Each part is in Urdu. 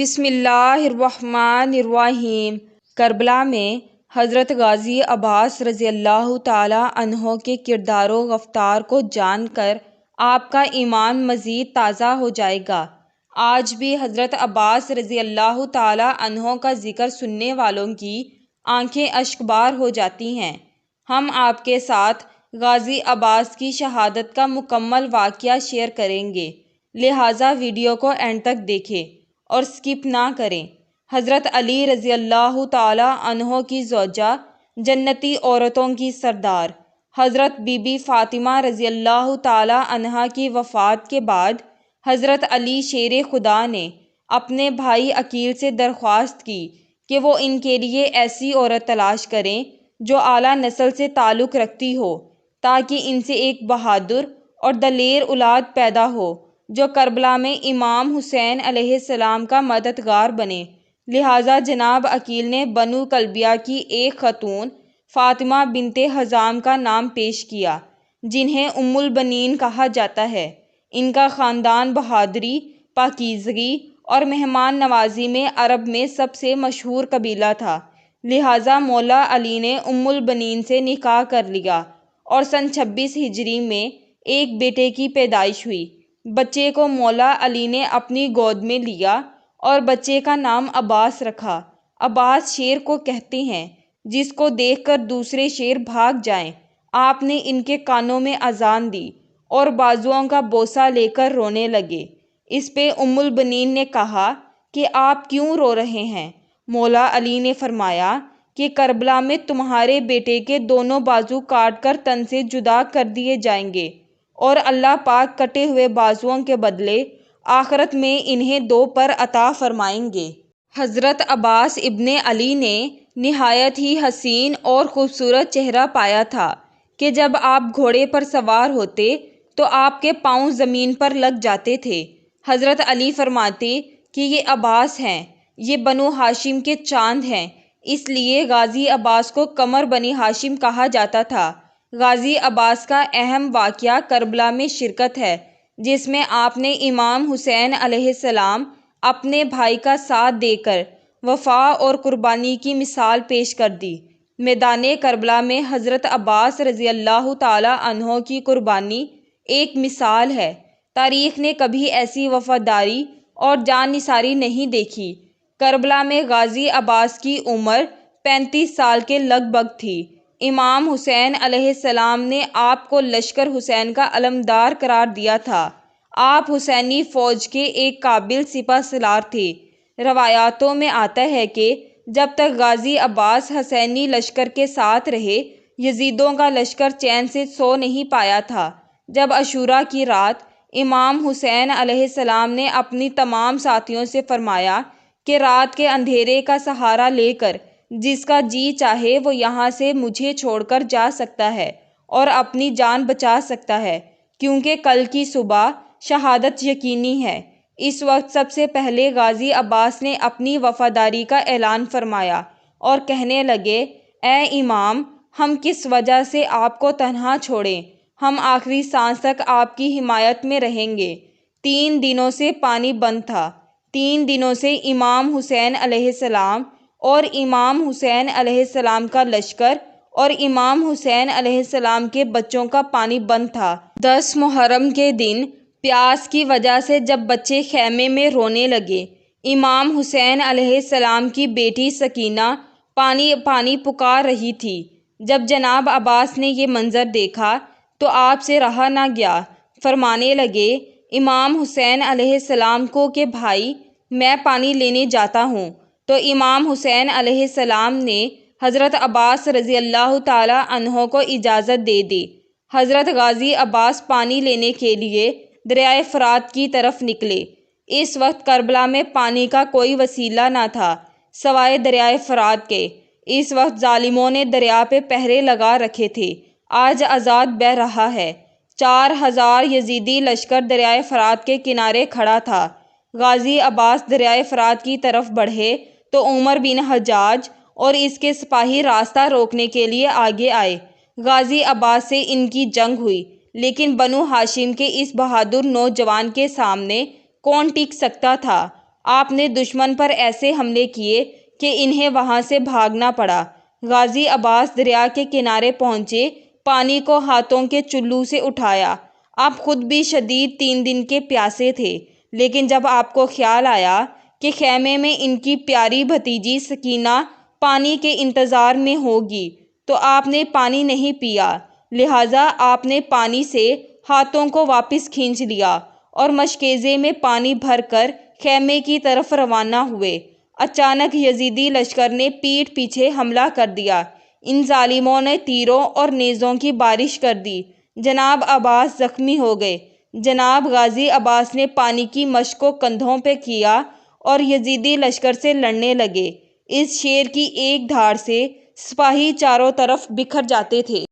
بسم اللہ الرحمن الرحیم۔ کربلا میں حضرت غازی عباس رضی اللہ تعالیٰ عنہ کے کردار و رفتار کو جان کر آپ کا ایمان مزید تازہ ہو جائے گا۔ آج بھی حضرت عباس رضی اللہ تعالیٰ عنہ کا ذکر سننے والوں کی آنکھیں اشک بار ہو جاتی ہیں۔ ہم آپ کے ساتھ غازی عباس کی شہادت کا مکمل واقعہ شیئر کریں گے، لہٰذا ویڈیو کو اینڈ تک دیکھیں اور سکپ نہ کریں۔ حضرت علی رضی اللہ تعالیٰ عنہ کی زوجہ، جنتی عورتوں کی سردار، حضرت بی بی فاطمہ رضی اللہ تعالیٰ عنہا کی وفات کے بعد حضرت علی شیر خدا نے اپنے بھائی عقیل سے درخواست کی کہ وہ ان کے لیے ایسی عورت تلاش کریں جو اعلیٰ نسل سے تعلق رکھتی ہو، تاکہ ان سے ایک بہادر اور دلیر اولاد پیدا ہو جو کربلا میں امام حسین علیہ السلام کا مددگار بنے۔ لہٰذا جناب عقیل نے بنو کلبیہ کی ایک خاتون فاطمہ بنت حزام کا نام پیش کیا، جنہیں ام البنین کہا جاتا ہے۔ ان کا خاندان بہادری، پاکیزگی اور مہمان نوازی میں عرب میں سب سے مشہور قبیلہ تھا، لہٰذا مولا علی نے ام البنین سے نکاح کر لیا اور سن 26 ہجری میں ایک بیٹے کی پیدائش ہوئی۔ بچے کو مولا علی نے اپنی گود میں لیا اور بچے کا نام عباس رکھا۔ عباس شیر کو کہتے ہیں جس کو دیکھ کر دوسرے شیر بھاگ جائیں۔ آپ نے ان کے کانوں میں اذان دی اور بازوؤں کا بوسہ لے کر رونے لگے۔ اس پہ ام البنین نے کہا کہ آپ کیوں رو رہے ہیں؟ مولا علی نے فرمایا کہ کربلا میں تمہارے بیٹے کے دونوں بازو کاٹ کر تن سے جدا کر دیے جائیں گے اور اللہ پاک کٹے ہوئے بازوؤں کے بدلے آخرت میں انہیں 2 پر عطا فرمائیں گے۔ حضرت عباس ابن علی نے نہایت ہی حسین اور خوبصورت چہرہ پایا تھا کہ جب آپ گھوڑے پر سوار ہوتے تو آپ کے پاؤں زمین پر لگ جاتے تھے۔ حضرت علی فرماتے کہ یہ عباس ہیں، یہ بنو ہاشم کے چاند ہیں، اس لیے غازی عباس کو قمر بنی ہاشم کہا جاتا تھا۔ غازی عباس کا اہم واقعہ کربلا میں شرکت ہے، جس میں آپ نے امام حسین علیہ السلام اپنے بھائی کا ساتھ دے کر وفا اور قربانی کی مثال پیش کر دی۔ میدان کربلا میں حضرت عباس رضی اللہ تعالیٰ عنہ کی قربانی ایک مثال ہے۔ تاریخ نے کبھی ایسی وفاداری اور جان نثاری نہیں دیکھی۔ کربلا میں غازی عباس کی عمر 35 سال کے لگ بھگ تھی۔ امام حسین علیہ السلام نے آپ کو لشکر حسین کا علمدار قرار دیا تھا۔ آپ حسینی فوج کے ایک قابل سپہ سالار تھے۔ روایاتوں میں آتا ہے کہ جب تک غازی عباس حسینی لشکر کے ساتھ رہے، یزیدوں کا لشکر چین سے سو نہیں پایا تھا۔ جب عاشوراء کی رات امام حسین علیہ السلام نے اپنی تمام ساتھیوں سے فرمایا کہ رات کے اندھیرے کا سہارا لے کر جس کا جی چاہے وہ یہاں سے مجھے چھوڑ کر جا سکتا ہے اور اپنی جان بچا سکتا ہے، کیونکہ کل کی صبح شہادت یقینی ہے۔ اس وقت سب سے پہلے غازی عباس نے اپنی وفاداری کا اعلان فرمایا اور کہنے لگے، اے امام، ہم کس وجہ سے آپ کو تنہا چھوڑیں؟ ہم آخری سانس تک آپ کی حمایت میں رہیں گے۔ 3 دنوں سے پانی بند تھا۔ 3 دنوں سے امام حسین علیہ السلام اور امام حسین علیہ السلام کا لشکر اور امام حسین علیہ السلام کے بچوں کا پانی بند تھا۔ 10 محرم کے دن پیاس کی وجہ سے جب بچے خیمے میں رونے لگے، امام حسین علیہ السلام کی بیٹی سکینہ پانی پانی پکار رہی تھی۔ جب جناب عباس نے یہ منظر دیکھا تو آپ سے رہا نہ گیا، فرمانے لگے امام حسین علیہ السلام کو کہ بھائی، میں پانی لینے جاتا ہوں۔ تو امام حسین علیہ السلام نے حضرت عباس رضی اللہ تعالیٰ عنہ کو اجازت دے دی۔ حضرت غازی عباس پانی لینے کے لیے دریائے فرات کی طرف نکلے۔ اس وقت کربلا میں پانی کا کوئی وسیلہ نہ تھا سوائے دریائے فرات کے۔ اس وقت ظالموں نے دریا پہ پہرے لگا رکھے تھے۔ آج آزاد بہہ رہا ہے۔ 4000 یزیدی لشکر دریائے فرات کے کنارے کھڑا تھا۔ غازی عباس دریائے فرات کی طرف بڑھے تو عمر بن حجاج اور اس کے سپاہی راستہ روکنے کے لیے آگے آئے۔ غازی عباس سے ان کی جنگ ہوئی، لیکن بنو ہاشم کے اس بہادر نوجوان کے سامنے کون ٹک سکتا تھا؟ آپ نے دشمن پر ایسے حملے کیے کہ انہیں وہاں سے بھاگنا پڑا۔ غازی عباس دریا کے کنارے پہنچے، پانی کو ہاتھوں کے چلو سے اٹھایا۔ آپ خود بھی شدید 3 دن کے پیاسے تھے، لیکن جب آپ کو خیال آیا کہ خیمے میں ان کی پیاری بھتیجی سکینہ پانی کے انتظار میں ہوگی تو آپ نے پانی نہیں پیا، لہٰذا آپ نے پانی سے ہاتھوں کو واپس کھینچ لیا اور مشکیزے میں پانی بھر کر خیمے کی طرف روانہ ہوئے۔ اچانک یزیدی لشکر نے پیٹھ پیچھے حملہ کر دیا۔ ان ظالموں نے تیروں اور نیزوں کی بارش کر دی۔ جناب عباس زخمی ہو گئے۔ جناب غازی عباس نے پانی کی مشق کو کندھوں پہ کیا اور یزیدی لشکر سے لڑنے لگے۔ اس شیر کی ایک دھاڑ سے سپاہی چاروں طرف بکھر جاتے تھے۔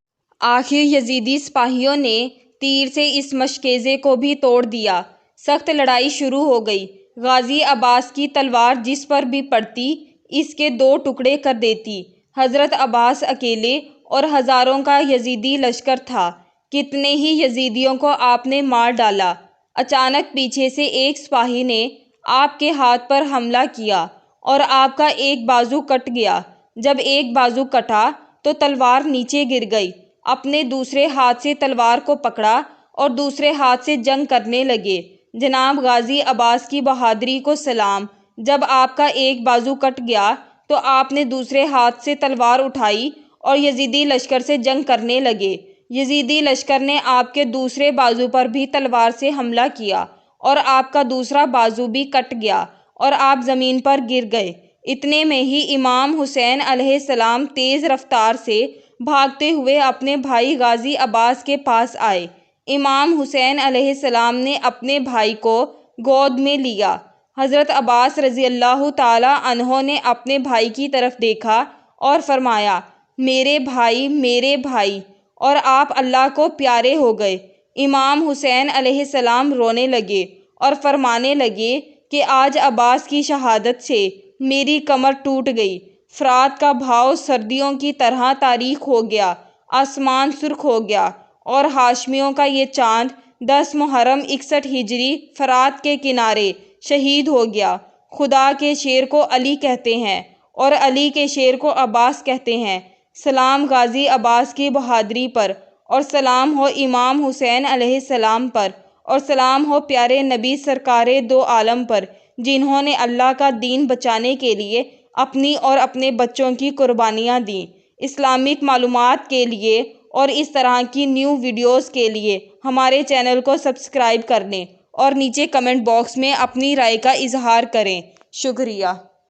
آخر یزیدی سپاہیوں نے تیر سے اس مشکیزے کو بھی توڑ دیا۔ سخت لڑائی شروع ہو گئی۔ غازی عباس کی تلوار جس پر بھی پڑتی اس کے 2 ٹکڑے کر دیتی۔ حضرت عباس اکیلے اور ہزاروں کا یزیدی لشکر تھا۔ کتنے ہی یزیدیوں کو آپ نے مار ڈالا۔ اچانک پیچھے سے ایک سپاہی نے آپ کے ہاتھ پر حملہ کیا اور آپ کا ایک بازو کٹ گیا۔ جب ایک بازو کٹا تو تلوار نیچے گر گئی۔ اپنے دوسرے ہاتھ سے تلوار کو پکڑا اور دوسرے ہاتھ سے جنگ کرنے لگے۔ جناب غازی عباس کی بہادری کو سلام۔ جب آپ کا ایک بازو کٹ گیا تو آپ نے دوسرے ہاتھ سے تلوار اٹھائی اور یزیدی لشکر سے جنگ کرنے لگے۔ یزیدی لشکر نے آپ کے دوسرے بازو پر بھی تلوار سے حملہ کیا اور آپ کا دوسرا بازو بھی کٹ گیا اور آپ زمین پر گر گئے۔ اتنے میں ہی امام حسین علیہ السلام تیز رفتار سے بھاگتے ہوئے اپنے بھائی غازی عباس کے پاس آئے۔ امام حسین علیہ السلام نے اپنے بھائی کو گود میں لیا۔ حضرت عباس رضی اللہ تعالیٰ عنہ نے اپنے بھائی کی طرف دیکھا اور فرمایا، میرے بھائی، میرے بھائی، اور آپ اللہ کو پیارے ہو گئے۔ امام حسین علیہ السلام رونے لگے اور فرمانے لگے کہ آج عباس کی شہادت سے میری کمر ٹوٹ گئی۔ فرات کا بہاؤ سردیوں کی طرح تاریک ہو گیا، آسمان سرخ ہو گیا اور ہاشمیوں کا یہ چاند 10 محرم 61 ہجری فرات کے کنارے شہید ہو گیا۔ خدا کے شیر کو علی کہتے ہیں اور علی کے شیر کو عباس کہتے ہیں۔ سلام غازی عباس کی بہادری پر، اور سلام ہو امام حسین علیہ السلام پر، اور سلام ہو پیارے نبی سرکار دو عالم پر، جنہوں نے اللہ کا دین بچانے کے لیے اپنی اور اپنے بچوں کی قربانیاں دیں۔ اسلامک معلومات کے لیے اور اس طرح کی نیو ویڈیوز کے لیے ہمارے چینل کو سبسکرائب کر لیں اور نیچے کمنٹ باکس میں اپنی رائے کا اظہار کریں۔ شکریہ۔